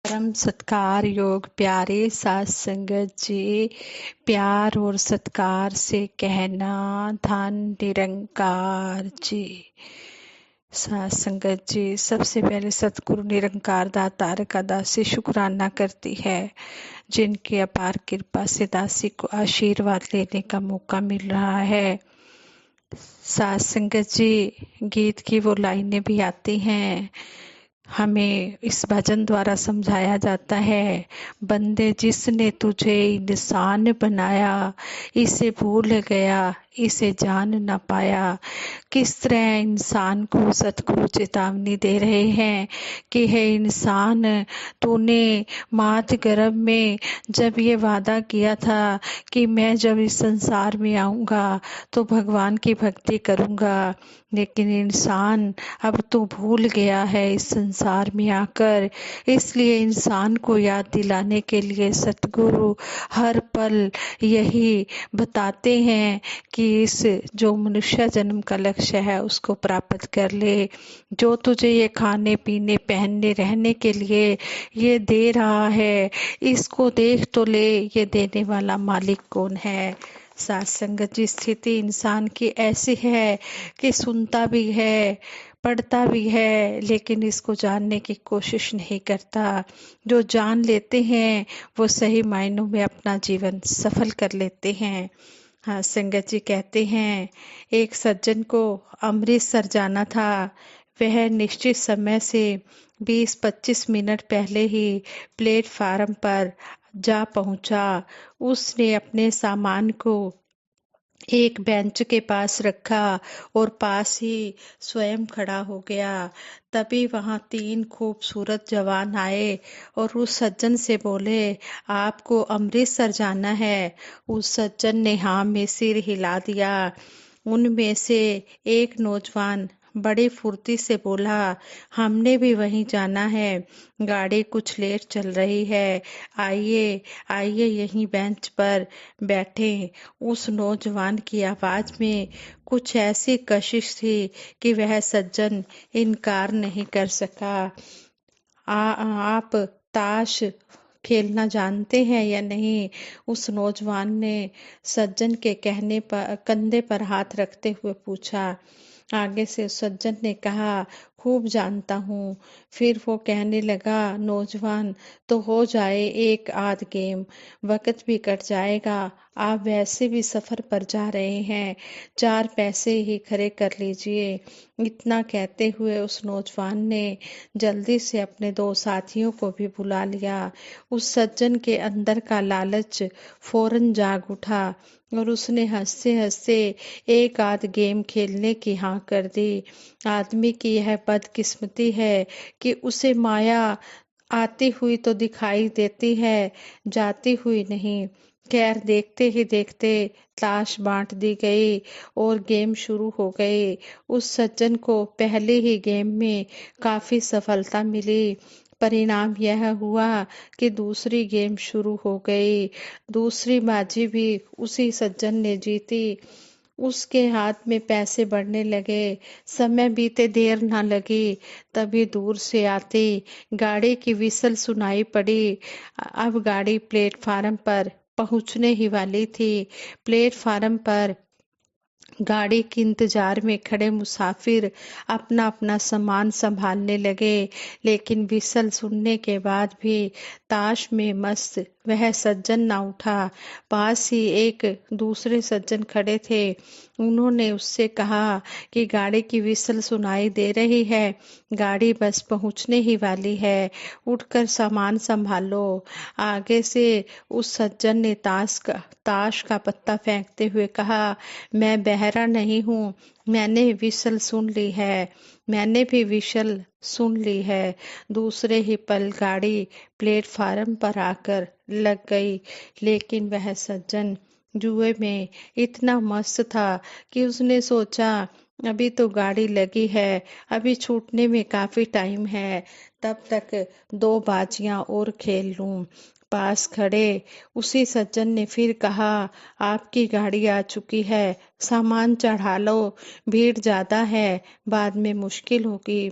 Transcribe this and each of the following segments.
परम सत्कार योग प्यारे साथ संगत जी, प्यार और सत्कार से कहना धन निरंकार जी। साथ संगत जी, सबसे पहले सतगुरु निरंकार दातार का दासी शुक्राना करती है, जिनकी अपार कृपा से दासी को आशीर्वाद लेने का मौका मिल रहा है। साथ संगत जी, गीत की वो लाइनें भी आती हैं, हमें इस भजन द्वारा समझाया जाता है, बंदे जिसने तुझे इंसान बनाया, इसे भूल गया इसे जान न पाया। किस तरह इंसान को सतगुरु चेतावनी दे रहे हैं कि हे इंसान, तूने मात गर्भ में जब ये वादा किया था कि मैं जब इस संसार में आऊँगा तो भगवान की भक्ति करूँगा, लेकिन इंसान अब तू भूल गया है इस संसार में आकर। इसलिए इंसान को याद दिलाने के लिए सतगुरु हर पल यही बताते हैं कि इस जो मनुष्य जन्म का लक्ष्य है उसको प्राप्त कर ले। जो तुझे ये खाने पीने पहनने रहने के लिए ये दे रहा है, इसको देख तो ले, ये देने वाला मालिक कौन है। साथ संगत जी, स्थिति इंसान की ऐसी है कि सुनता भी है, पढ़ता भी है, लेकिन इसको जानने की कोशिश नहीं करता। जो जान लेते हैं वो सही मायनों में अपना जीवन सफल कर लेते हैं। हाँ, संगत जी कहते हैं, एक सज्जन को अमृतसर जाना था। वह निश्चित समय से 20-25 मिनट पहले ही प्लेटफार्म पर जा पहुंचा। उसने अपने सामान को एक बेंच के पास रखा और पास ही स्वयं खड़ा हो गया। तभी वहां 3 खूबसूरत जवान आए और उस सज्जन से बोले, आपको अमृतसर जाना है। उस सज्जन ने हाँ में सिर हिला दिया। उनमें से एक नौजवान बड़ी फुर्ती से बोला, हमने भी वहीं जाना है, गाड़ी कुछ लेट चल रही है, आइए आइए यहीं बेंच पर बैठे। उस नौजवान की आवाज में कुछ ऐसी कशिश थी कि वह सज्जन इनकार नहीं कर सका। आप ताश खेलना जानते हैं या नहीं? उस नौजवान ने सज्जन के कहने पर कंधे पर हाथ रखते हुए पूछा। आगे से उस सज्जन ने कहा, खूब जानता हूँ। फिर वो कहने लगा, नौजवान, तो हो जाए एक आध गेम, वक्त भी कट जाएगा, आप वैसे भी सफर पर जा रहे हैं, 4 पैसे ही खड़े कर लीजिए। इतना कहते हुए उस नौजवान ने जल्दी से अपने 2 साथियों को भी बुला लिया। उस सज्जन के अंदर का लालच फौरन जाग उठा और उसने हंसते हंसते एक आध गेम खेलने की हाँ कर दी। आदमी की यह बदकिस्मती है कि उसे माया आती हुई तो दिखाई देती है, जाती हुई नहीं। खैर, देखते ही देखते ताश बांट दी गई और गेम शुरू हो गई। उस सज्जन को पहले ही गेम में काफी सफलता मिली। परिणाम यह हुआ कि दूसरी गेम शुरू हो गई। दूसरी बाजी भी उसी सज्जन ने जीती। उसके हाथ में पैसे बढ़ने लगे। समय बीते देर न लगी, तभी दूर से आती गाड़ी की विसल सुनाई पड़ी। अब गाड़ी प्लेटफार्म पर पहुंचने ही वाली थी। प्लेटफार्म पर गाड़ी के इंतजार में खड़े मुसाफिर अपना अपना सामान संभालने लगे, लेकिन विसल सुनने के बाद भी ताश में मस्त वह सज्जन ना उठा। पास ही एक दूसरे सज्जन खड़े थे। उन्होंने उससे कहा कि गाड़ी की विसल सुनाई दे रही है, गाड़ी बस पहुंचने ही वाली है, उठकर सामान संभालो। आगे से उस सज्जन ने ताश का पत्ता फेंकते हुए कहा, मैं बहरा नहीं हूँ, मैंने विसल सुन ली है, मैंने भी विसल सुन ली है। दूसरे ही पल गाड़ी प्लेटफार्म पर आकर लग गई, लेकिन वह सज्जन जुए में इतना मस्त था कि उसने सोचा, अभी तो गाड़ी लगी है, अभी छूटने में काफी टाइम है, तब तक 2 बाजियां और खेल लूं। पास खड़े उसी सज्जन ने फिर कहा, आपकी गाड़ी आ चुकी है, सामान चढ़ा लो, भीड़ ज्यादा है, बाद में मुश्किल होगी।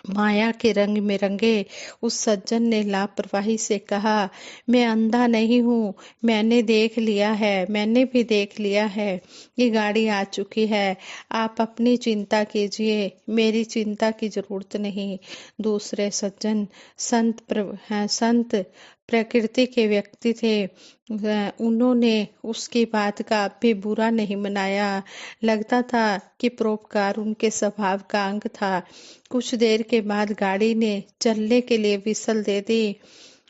माया के रंग में रंगे उस सज्जन ने लापरवाही से कहा, मैं अंधा नहीं हूँ, मैंने देख लिया है, मैंने भी देख लिया है, ये गाड़ी आ चुकी है, आप अपनी चिंता कीजिए, मेरी चिंता की जरूरत नहीं। दूसरे सज्जन संत प्रकृति के व्यक्ति थे। उन्होंने उसकी बात का भी बुरा नहीं मनाया। लगता था कि परोपकार उनके स्वभाव का अंग था। कुछ देर के बाद गाड़ी ने चलने के लिए विसल दे दी।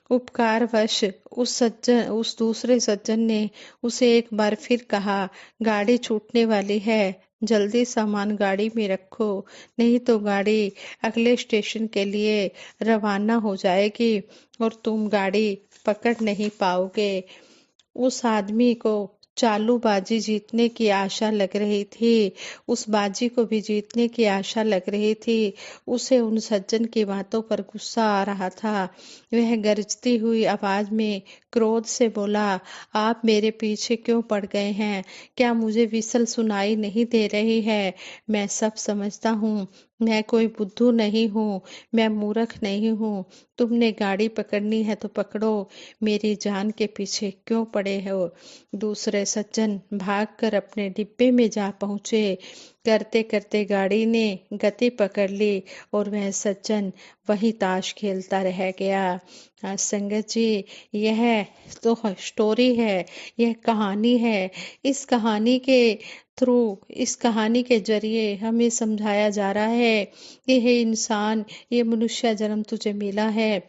उपकारवश उस दूसरे सज्जन ने उसे एक बार फिर कहा, गाड़ी छूटने वाली है, जल्दी सामान गाड़ी में रखो, नहीं तो गाड़ी अगले स्टेशन के लिए रवाना हो जाएगी और तुम गाड़ी पकड़ नहीं पाओगे। उस आदमी को चालूबाजी जीतने की आशा लग रही थी। उस बाजी को भी जीतने की आशा लग रही थी। उसे उन सज्जन की बातों पर गुस्सा आ रहा था। वह गरजती हुई आवाज में क्रोध से बोला, आप मेरे पीछे क्यों पड़ गए हैं? क्या मुझे विसल सुनाई नहीं दे रही है? मैं सब समझता हूँ, मैं कोई बुद्धू नहीं हूँ, मैं मूर्ख नहीं हूँ। तुमने गाड़ी पकड़नी है तो पकड़ो, मेरी जान के पीछे क्यों पड़े हो? दूसरे सज्जन भागकर अपने डिब्बे में जा पहुंचे। करते करते गाड़ी ने गति पकड़ ली और वह सज्जन वही ताश खेलता रह गया। संगत जी, यह तो स्टोरी है, यह कहानी है। इस कहानी के थ्रू, इस कहानी के जरिए हमें समझाया जा रहा है कि हे इंसान, ये मनुष्य जन्म तुझे मिला है,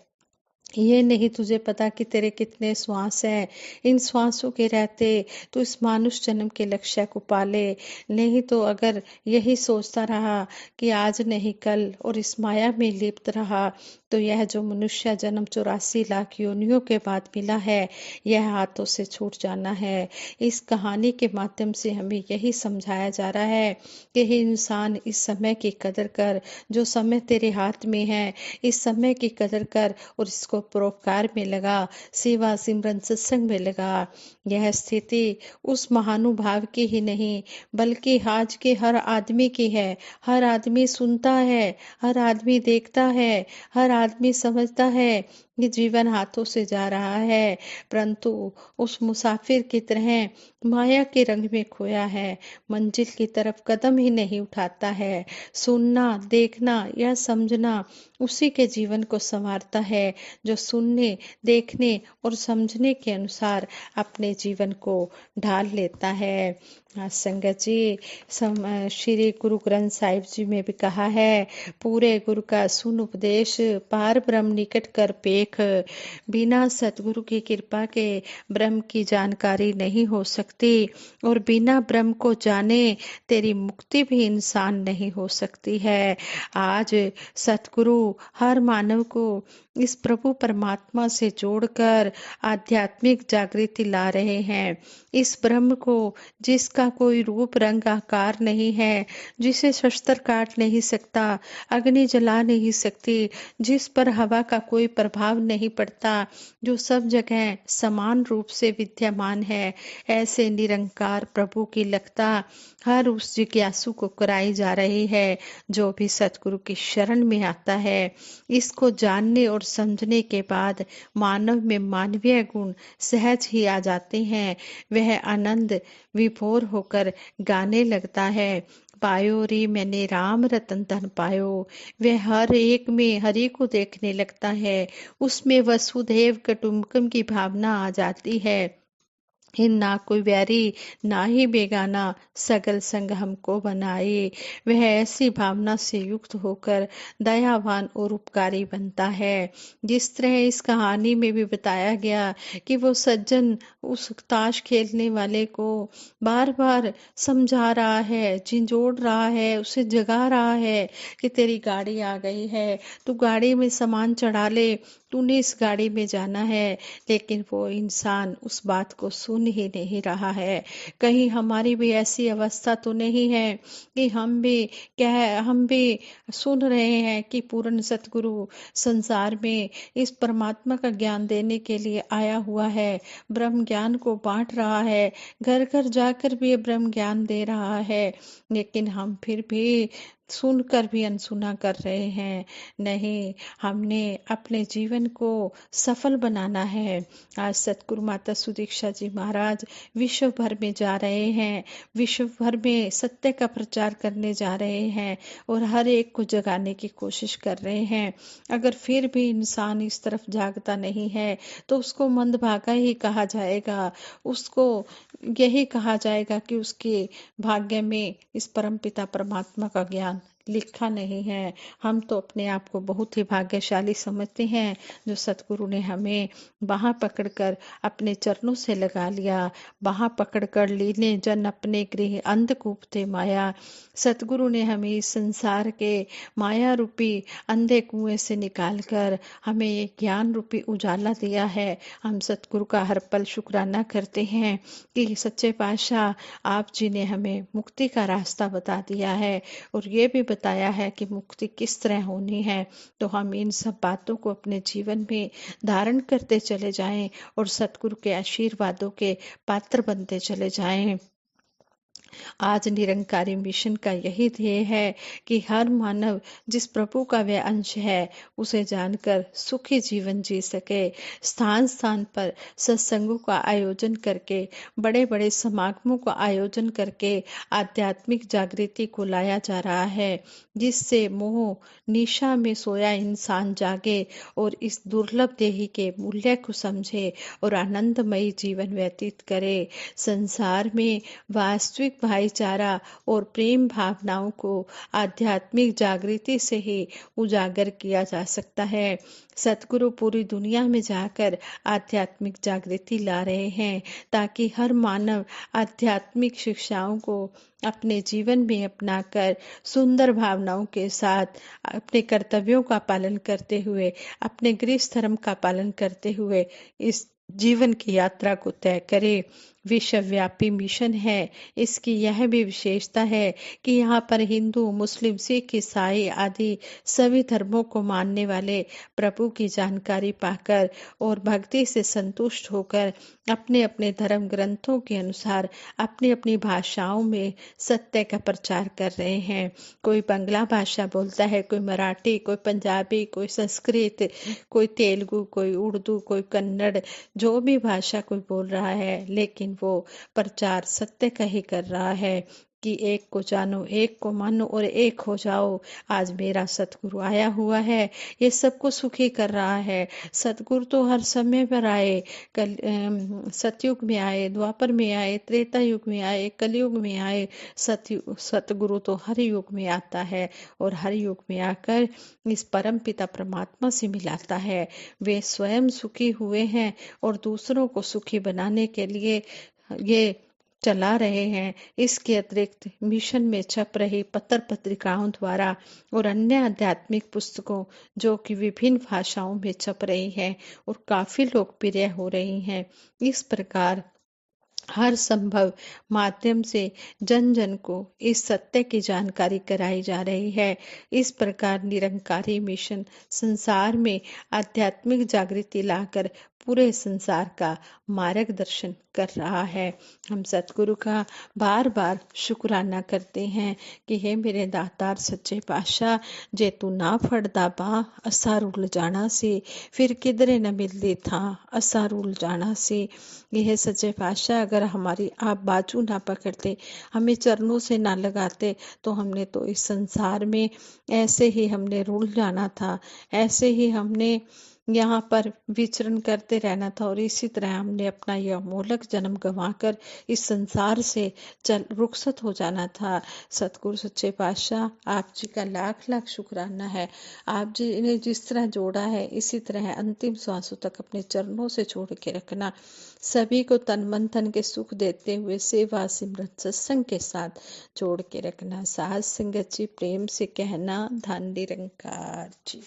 ये नहीं तुझे पता कि तेरे कितने श्वास हैं। इन श्वासों के रहते तू इस मानुष जन्म के लक्ष्य को पाले। नहीं तो अगर यही सोचता रहा कि आज नहीं कल और इस माया में लिप्त रहा, तो यह जो मनुष्य जन्म 84 लाख योनियों के बाद मिला है, यह हाथों से छूट जाना है। इस कहानी के माध्यम से हमें यही समझाया जा रहा है कि हे इंसान, इस समय की कदर कर, जो समय तेरे हाथ में है, इस समय की कदर कर और इसको परोपकार में लगा, सेवा सिमरन सत्संग में लगा। यह स्थिति उस महानुभाव की ही नहीं बल्कि आज के हर आदमी की है। हर आदमी सुनता है, हर आदमी देखता है, हर आदमी समझता है कि जीवन हाथों से जा रहा है, परंतु उस मुसाफिर की तरह माया के रंग में खोया है, मंजिल की तरफ कदम ही नहीं उठाता है। सुनना, देखना या समझना उसी के जीवन को संवारता है जो सुनने, देखने और समझने के अनुसार अपने जीवन को ढाल लेता है। संगत जी, श्री गुरु ग्रंथ साहिब जी में भी कहा है, पूरे गुरु का सुन उपदेश, पार ब्रह्म निकट कर पेख। बिना सतगुरु की कृपा के ब्रह्म की जानकारी नहीं हो सकती और बिना ब्रह्म को जाने तेरी मुक्ति भी इंसान नहीं हो सकती है। आज सतगुरु हर मानव को इस प्रभु परमात्मा से जोड़कर आध्यात्मिक जागृति ला रहे हैं। इस ब्रह्म को, जिसका कोई रूप रंग आकार नहीं है, जिसे शस्त्र काट नहीं सकता, अग्नि जला नहीं सकती, जिस पर हवा का कोई प्रभाव नहीं पड़ता, जो सब जगह समान रूप से विद्यमान है, ऐसे निरंकार प्रभु की लगता हर उस जिज्ञासु को कराई जा रही है जो भी सतगुरु की शरण में आता है। इसको जानने और समझने के बाद मानव में मानवीय गुण सहज ही आ जाते हैं। वह आनंद विभोर होकर गाने लगता है, पायो रे मैंने राम रतन धन पायो। वह हर एक में हरि को देखने लगता है, उसमें वसुधैव कुटुंबकम की भावना आ जाती है। ना कोई बैरी ना ही बेगाना, सगल संग हमको बनाए। वह ऐसी भावना से युक्त होकर दयावान और उपकारी बनता है। जिस तरह इस कहानी में भी बताया गया कि वो सज्जन उस ताश खेलने वाले को बार बार समझा रहा है, झिंझोड़ रहा है, उसे जगा रहा है कि तेरी गाड़ी आ गई है, तू गाड़ी में सामान चढ़ा ले, तूने इस गाड़ी में जाना है। लेकिन वो इंसान उस बात को सुन ही नहीं रहा है। कहीं हमारी भी ऐसी अवस्था तो नहीं है कि हम भी सुन रहे हैं कि पूर्ण सतगुरु संसार में इस परमात्मा का ज्ञान देने के लिए आया हुआ है, ब्रह्म ज्ञान को बांट रहा है, घर घर जाकर भी ये ब्रह्म ज्ञान दे रहा है, लेकिन हम फिर भी सुनकर भी अनसुना कर रहे हैं। नहीं, हमने अपने जीवन को सफल बनाना है। आज सतगुरु माता सुदीक्षा जी महाराज विश्व भर में जा रहे हैं, विश्व भर में सत्य का प्रचार करने जा रहे हैं और हर एक को जगाने की कोशिश कर रहे हैं। अगर फिर भी इंसान इस तरफ जागता नहीं है तो उसको मंदभागा ही कहा जाएगा। उसको यही कहा जाएगा कि उसके भाग्य में इस परमपिता परमात्मा का ज्ञान लिखा नहीं है। हम तो अपने आप को बहुत ही भाग्यशाली समझते हैं जो सतगुरु ने हमें बाँह पकड़कर अपने चरणों से लगा लिया। बाँह पकड़कर लीने जन अपने गृह अंधकूप थे माया। सतगुरु ने हमें इस संसार के माया रूपी अंधे कुएं से निकालकर हमें ये ज्ञान रूपी उजाला दिया है। हम सतगुरु का हर पल शुक्राना करते हैं कि सच्चे पातशाह आप जी ने हमें मुक्ति का रास्ता बता दिया है और ये भी बताया है कि मुक्ति किस तरह होनी है। तो हम इन सब बातों को अपने जीवन में धारण करते चले जाएं और सतगुरु के आशीर्वादों के पात्र बनते चले जाएं। आज निरंकारी मिशन का यही ध्येय है कि हर मानव जिस प्रभु का वह अंश है उसे जानकर सुखी जीवन जी सके। स्थान स्थान पर सत्संगों का आयोजन करके, बड़े बड़े समागमों का आयोजन करके आध्यात्मिक जागृति को लाया जा रहा है, जिससे मोह निशा में सोया इंसान जागे और इस दुर्लभ देही के मूल्य को समझे और आनंदमयी जीवन व्यतीत करे। संसार में वास्तविक भाईचारा और प्रेम भावनाओं को आध्यात्मिक जागृति से ही उजागर किया जा सकता है। सतगुरु पूरी दुनिया में जाकर आध्यात्मिक जागृति ला रहे हैं ताकि हर मानव आध्यात्मिक शिक्षाओं को अपने जीवन में अपनाकर सुंदर भावनाओं के साथ अपने कर्तव्यों का पालन करते हुए, अपने गृहस्थ धर्म का पालन करते हुए इस जीवन की यात्रा को तय करे। विश्वव्यापी मिशन है। इसकी यह भी विशेषता है कि यहाँ पर हिंदू, मुस्लिम, सिख, ईसाई आदि सभी धर्मों को मानने वाले प्रभु की जानकारी पाकर और भक्ति से संतुष्ट होकर अपने अपने धर्म ग्रंथों के अनुसार अपनी अपनी भाषाओं में सत्य का प्रचार कर रहे हैं। कोई बांग्ला भाषा बोलता है, कोई मराठी, कोई पंजाबी, कोई संस्कृत, कोई तेलुगु, कोई उर्दू, कोई कन्नड़, जो भी भाषा कोई बोल रहा है, लेकिन वो प्रचार सत्य का ही कर रहा है कि एक को जानो, एक को मानो और एक हो जाओ। आज मेरा सतगुरु आया हुआ है, ये सबको सुखी कर रहा है। सतगुरु तो हर समय पर आए, सतयुग में आए, द्वापर में आए, त्रेता युग में आए, कलयुग में आए। सतगुरु तो हर युग में आता है और हर युग में आकर इस परम पिता परमात्मा से मिलाता है। वे स्वयं सुखी हुए हैं और दूसरों को सुखी बनाने के लिए ये चला रहे हैं। इसके अतिरिक्त मिशन में छप रही पत्र पत्रिकाओं द्वारा और अन्य आध्यात्मिक पुस्तकों जो कि विभिन्न भाषाओं में छप रही हैं और काफी लोकप्रिय हो रही हैं। इस प्रकार हर संभव माध्यम से जन जन को इस सत्य की जानकारी कराई जा रही है। इस प्रकार निरंकारी मिशन संसार में आध्यात्मिक जागृति लाकर पूरे संसार का मार्गदर्शन कर रहा है। हम सतगुरु का बार बार शुक्राना करते हैं कि हे मेरे दातार सच्चे पातशाह, जे तू ना फड़दा बाह असा रुल जाना सी, फिर किधरे न मिलती था असा रुल जाना सी। यह सच्चे पातशाह, अगर हमारी आप बाजू ना पकड़ते, हमें चरणों से ना लगाते, तो हमने तो इस संसार में ऐसे ही हमने रुल जाना था, ऐसे ही हमने यहाँ पर विचरण करते रहना था और इसी तरह हमने अपना यह अमोलक जन्म गंवाकर इस संसार से रुखसत हो जाना था। सतगुरु सच्चे पातशाह, आप जी का लाख लाख शुक्राना है। आप जी ने जिस तरह जोड़ा है इसी तरह अंतिम श्वासों तक अपने चरणों से जोड़ के रखना। सभी को तन मन धन के सुख देते हुए सेवा सिमरन सत्संग के साथ जोड़ के रखना। साध संगत जी प्रेम से कहना, धन निरंकार जी।